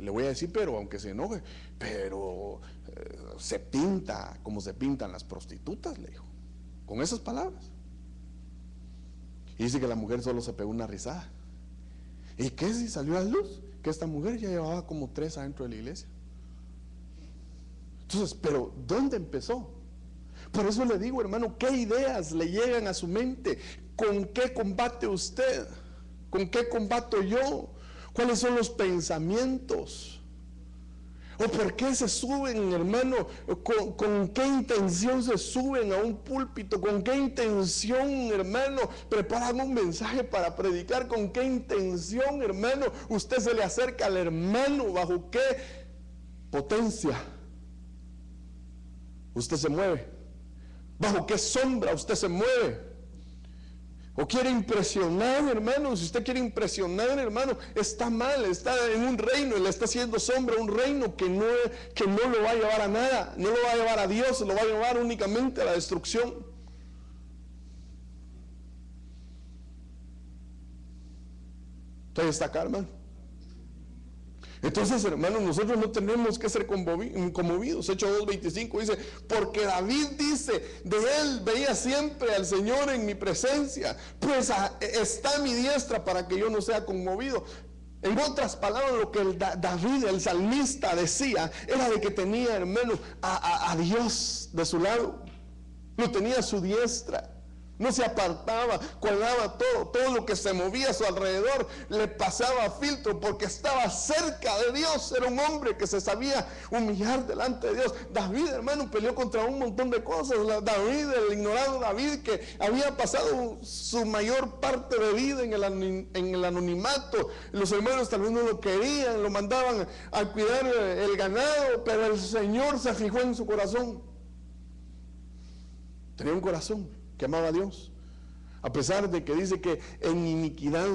S1: le voy a decir, pero aunque se enoje, pero se pinta como se pintan las prostitutas, le dijo, con esas palabras. Y dice que la mujer solo se pegó una risada. ¿Y qué si salió a la luz? Que esta mujer ya llevaba como 3 adentro de la iglesia. Entonces, pero ¿dónde empezó? Por eso le digo, hermano, ¿qué ideas le llegan a su mente? ¿Con qué combate usted? ¿Con qué combato yo? ¿Cuáles son los pensamientos? ¿O por qué se suben, hermano? ¿Con qué intención se suben a un púlpito? ¿Con qué intención, hermano, preparan un mensaje para predicar? ¿Con qué intención, hermano, usted se le acerca al hermano? ¿Bajo qué potencia usted se mueve? ¿Bajo qué sombra usted se mueve? ¿O quiere impresionar, hermano? Si usted quiere impresionar, hermano, está mal, está en un reino, le está haciendo sombra a un reino que no lo va a llevar a nada, no lo va a llevar a Dios, lo va a llevar únicamente a la destrucción. Entonces está acá, hermano. Entonces, hermanos, nosotros no tenemos que ser conmovidos. Hechos 2:25 dice, porque David dice, de él veía siempre al Señor en mi presencia, pues está a mi diestra para que yo no sea conmovido. En otras palabras, lo que David, el salmista, decía, era de que tenía, hermanos, a Dios de su lado, lo tenía a su diestra. No se apartaba, colaba todo lo que se movía a su alrededor, le pasaba filtro porque estaba cerca de Dios. Era un hombre que se sabía humillar delante de Dios. David, hermano, peleó contra un montón de cosas. David, el ignorado David, que había pasado su mayor parte de vida en el anonimato. Los hermanos tal vez no lo querían, lo mandaban a cuidar el ganado, pero el Señor se fijó en su corazón. Tenía un corazón que amaba a Dios, a pesar de que dice que en iniquidad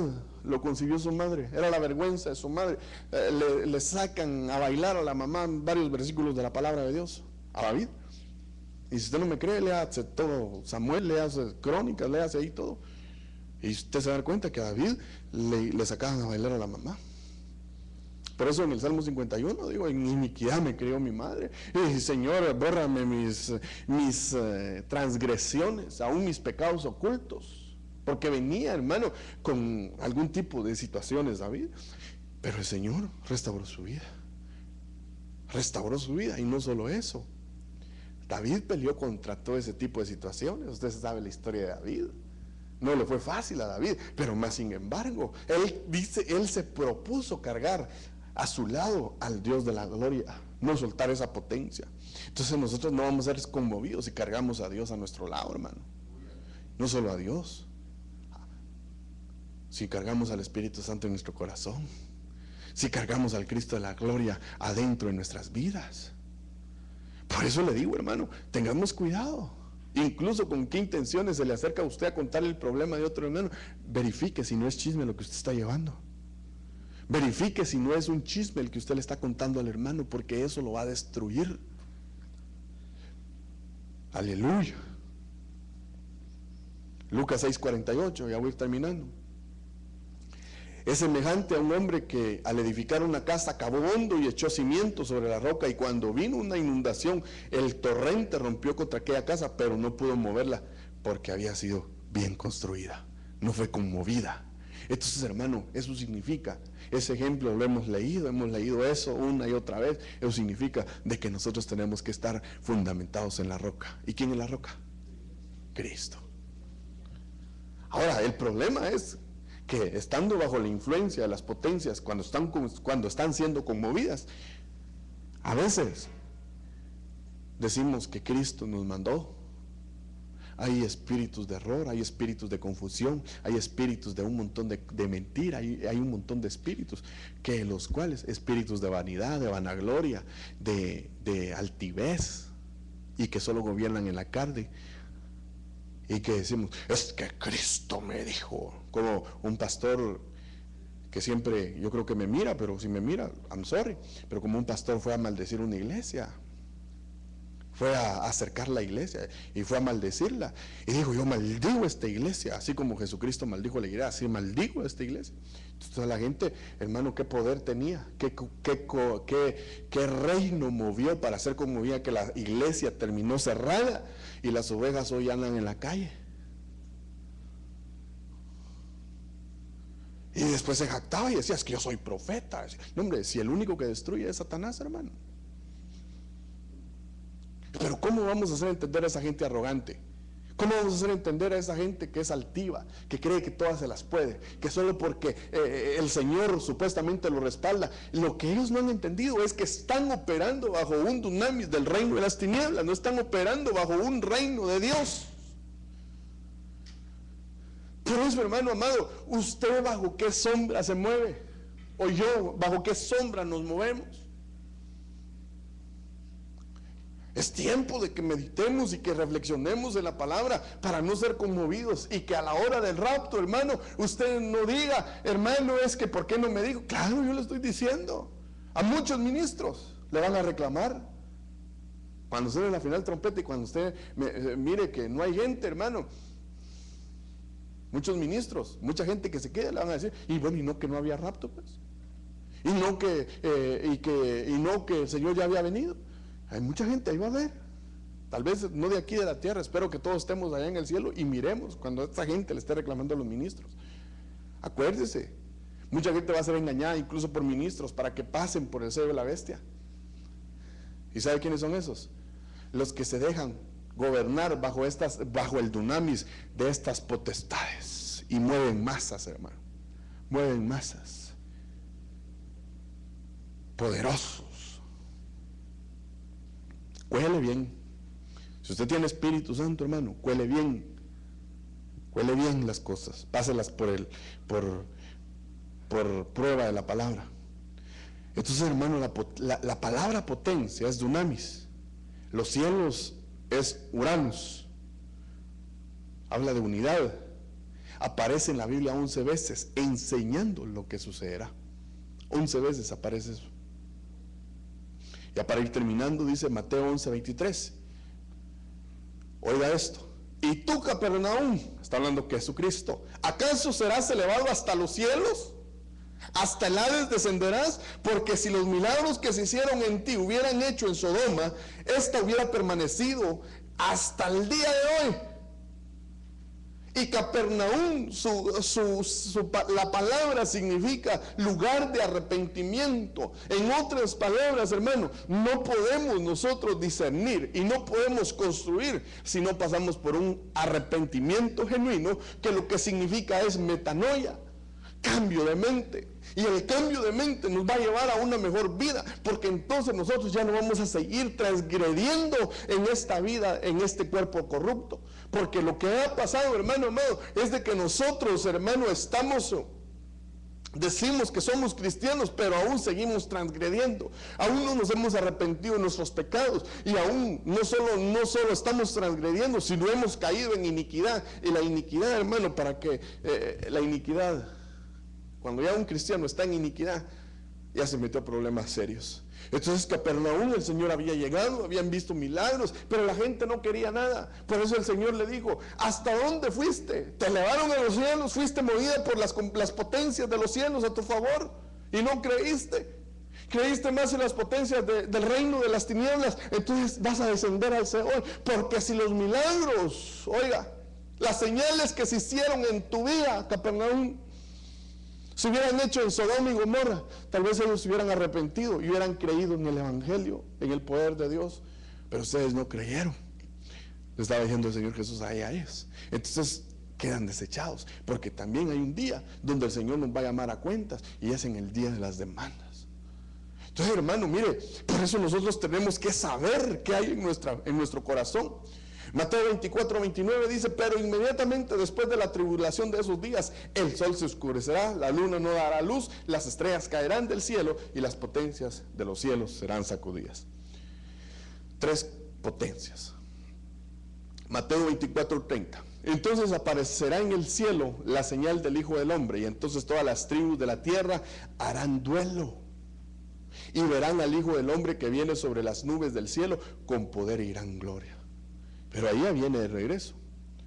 S1: lo concibió su madre, era la vergüenza de su madre. Le sacan a bailar a la mamá varios versículos de la palabra de Dios a David. Y si usted no me cree, léase todo Samuel, léase Crónicas, léase ahí todo, y usted se va a dar cuenta que a David le sacaban a bailar a la mamá. Por eso en el Salmo 51 digo, en iniquidad me crió mi madre. Y Señor, bórrame mis transgresiones, aún mis pecados ocultos. Porque venía, hermano, con algún tipo de situaciones, David. Pero el Señor restauró su vida. Restauró su vida. Y no solo eso. David peleó contra todo ese tipo de situaciones. Usted sabe la historia de David. No le fue fácil a David, pero más sin embargo, él se propuso cargar a su lado al Dios de la gloria, no soltar esa potencia. Entonces nosotros no vamos a ser conmovidos si cargamos a Dios a nuestro lado, hermano. No solo a Dios, si cargamos al Espíritu Santo en nuestro corazón, si cargamos al Cristo de la gloria adentro de nuestras vidas. Por eso le digo, hermano, tengamos cuidado. Incluso con qué intenciones se le acerca a usted a contar el problema de otro hermano. Verifique si no es chisme lo que usted está llevando. Verifique si no es un chisme el que usted le está contando al hermano, porque eso lo va a destruir. Aleluya. Lucas 6:48, ya voy terminando. Es semejante a un hombre que al edificar una casa cavó hondo y echó cimientos sobre la roca, y cuando vino una inundación, el torrente rompió contra aquella casa, pero no pudo moverla porque había sido bien construida, no fue conmovida. Entonces, hermano, eso significa, ese ejemplo lo hemos leído eso una y otra vez. Eso significa de que nosotros tenemos que estar fundamentados en la roca. ¿Y quién es la roca? Cristo. Ahora, el problema es que estando bajo la influencia de las potencias, cuando están siendo conmovidas, a veces decimos que Cristo nos mandó. Hay espíritus de error, hay espíritus de confusión, hay espíritus de un montón de mentira, hay un montón de espíritus, que los cuales, espíritus de vanidad, de vanagloria, de altivez, y que solo gobiernan en la carne, y que decimos, es que Cristo me dijo, como un pastor que siempre, yo creo que me mira, pero si me mira, I'm sorry, pero como un pastor fue a maldecir una iglesia, fue a acercar la iglesia y fue a maldecirla, y dijo, yo maldigo esta iglesia, así como Jesucristo maldijo a la iglesia, así maldigo a esta iglesia. Entonces la gente, hermano, qué poder tenía, qué reino movió para hacer conmovida que la iglesia terminó cerrada y las ovejas hoy andan en la calle. Y después se jactaba y decía, es que yo soy profeta. No, hombre, si el único que destruye es Satanás, hermano. Pero ¿cómo vamos a hacer entender a esa gente arrogante? ¿Cómo vamos a hacer entender a esa gente que es altiva, que cree que todas se las puede, que solo porque el Señor supuestamente lo respalda? Lo que ellos no han entendido es que están operando bajo un dunamis del reino de las tinieblas, no están operando bajo un reino de Dios. Por eso, hermano amado, ¿usted bajo qué sombra se mueve? ¿O yo bajo qué sombra nos movemos? Es tiempo de que meditemos y que reflexionemos en la palabra para no ser conmovidos, y que a la hora del rapto, hermano, usted no diga, hermano, es que ¿por qué no me dijo? Claro, yo le estoy diciendo. A muchos ministros le van a reclamar. Cuando suene la final trompeta y cuando usted mire que no hay gente, hermano, muchos ministros, mucha gente que se queda, le van a decir, y bueno, y no que no había rapto, pues. Y no que el Señor ya había venido. Hay mucha gente, ahí va a ver. Tal vez no de aquí de la tierra, espero que todos estemos allá en el cielo y miremos cuando esta gente le esté reclamando a los ministros. Acuérdese, mucha gente va a ser engañada incluso por ministros para que pasen por el sello de la bestia. ¿Y sabe quiénes son esos? Los que se dejan gobernar bajo el dunamis de estas potestades y mueven masas, hermano. Mueven masas. Poderosos. Cuele bien. Si usted tiene Espíritu Santo, hermano, cuele bien las cosas, páselas por prueba de la palabra. Entonces, hermano, la palabra potencia es dunamis. Los cielos es Uranus. Habla de unidad. Aparece en la Biblia 11 veces enseñando lo que sucederá. 11 veces aparece eso. Ya para ir terminando, dice Mateo 11:23. Oiga esto. Y tú, Capernaum, está hablando que Jesucristo, ¿acaso serás elevado hasta los cielos? ¿Hasta el Hades descenderás? Porque si los milagros que se hicieron en ti hubieran hecho en Sodoma, esta hubiera permanecido hasta el día de hoy. Y Capernaum, la palabra significa lugar de arrepentimiento. En otras palabras, hermano, no podemos nosotros discernir y no podemos construir si no pasamos por un arrepentimiento genuino, que lo que significa es metanoia, cambio de mente. Y el cambio de mente nos va a llevar a una mejor vida, porque entonces nosotros ya no vamos a seguir transgrediendo en esta vida, en este cuerpo corrupto. Porque lo que ha pasado, hermano amado, es de que nosotros, hermano, decimos que somos cristianos, pero aún seguimos transgrediendo. Aún no nos hemos arrepentido de nuestros pecados, y aún no solo estamos transgrediendo, sino hemos caído en iniquidad. Y la iniquidad, hermano, cuando ya un cristiano está en iniquidad, ya se metió a problemas serios. Entonces, Capernaum, el Señor había llegado, habían visto milagros, pero la gente no quería nada. Por eso el Señor le dijo, ¿hasta dónde fuiste? Te elevaron a los cielos, fuiste movida por las potencias de los cielos a tu favor, y no creíste. Creíste más en las potencias del reino de las tinieblas, entonces vas a descender al Seol. Porque si los milagros, oiga, las señales que se hicieron en tu vida, Capernaum, se hubieran hecho en Sodoma y Gomorra, tal vez ellos se hubieran arrepentido y hubieran creído en el Evangelio, en el poder de Dios. Pero ustedes no creyeron. Le estaba diciendo el Señor Jesús a ellos. Entonces quedan desechados, porque también hay un día donde el Señor nos va a llamar a cuentas, y es en el día de las demandas. Entonces, hermano, mire, por eso nosotros tenemos que saber qué hay en nuestro corazón. Mateo 24:29 dice, pero inmediatamente después de la tribulación de esos días, el sol se oscurecerá, la luna no dará luz, las estrellas caerán del cielo y las potencias de los cielos serán sacudidas. 3 potencias. Mateo 24:30. Entonces aparecerá en el cielo la señal del Hijo del Hombre, y entonces todas las tribus de la tierra harán duelo y verán al Hijo del Hombre que viene sobre las nubes del cielo con poder y gran gloria. Pero ahí ya viene de regreso,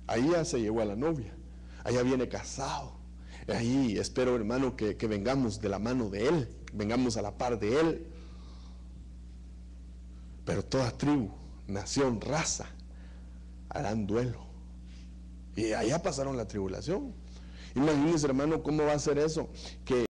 S1: ahí ya se llevó a la novia, allá viene casado. Ahí espero, hermano, que vengamos de la mano de Él, vengamos a la par de Él. Pero toda tribu, nación, raza harán duelo. Y allá pasaron la tribulación. Imagínense, hermano, cómo va a ser eso, que